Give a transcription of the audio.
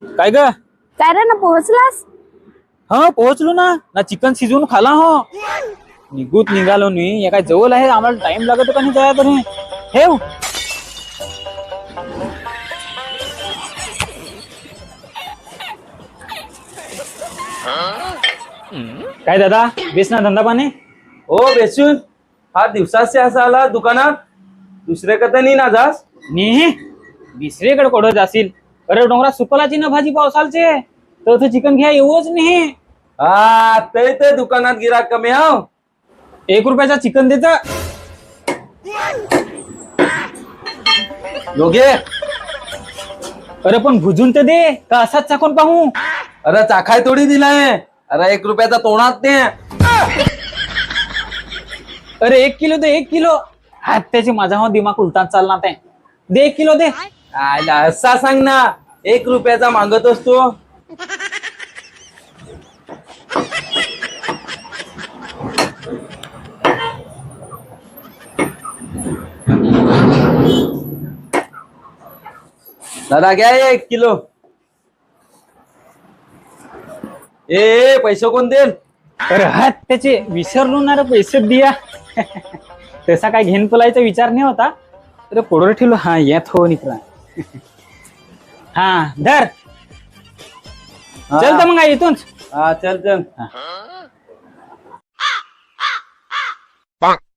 काय ग? काय रे ना पोहोचलास? हा पोहोचलो ना चिकन शिजवून खाला हो. निघूत निघालो मी. हे काय जवळ आहे, आम्हाला टाइम लागतो का नाही जाया तरी. ठेव. काय दादा, बेस ना धंदा पाणी? हो बेसून हा दिवसाचे असा आला दुकानात दुसरे कथा नाही ना जास. नी दुसरीकडे कोडत जाशील. अरे डोंगरात सुकलाची ना भाजी पावसालचे तर चिकन घ्या येऊच नाही. हा ते दुकानात गिराक कमी हाव. 1 रुपयाचा चिकन देत. योगे अरे पण भुजून तर दे का असाच चाकून पाहू. अरे चाखाय थोडी दिलाय. अरे 1 रुपयाचा तोंडात ते. अरे 1 किलो दे 1 किलो. हात त्याची माझा हो दिमाग उलटा चालणार ते. दे 1 किलो दे. आयला असा सांग ना 1 रुपयाचा मागत असतो. दादा घ्या 1 किलो. ए पैसे कोण देईल? अरे हात त्याचे विसरलो ना रे पैसे दिया. तसा काय घेऊन पलायचा विचार नाही होता. अरे कोडर ठेवलो. हा येत हो निकरा. हा धर. चल तर मग इथून. हा चल चल.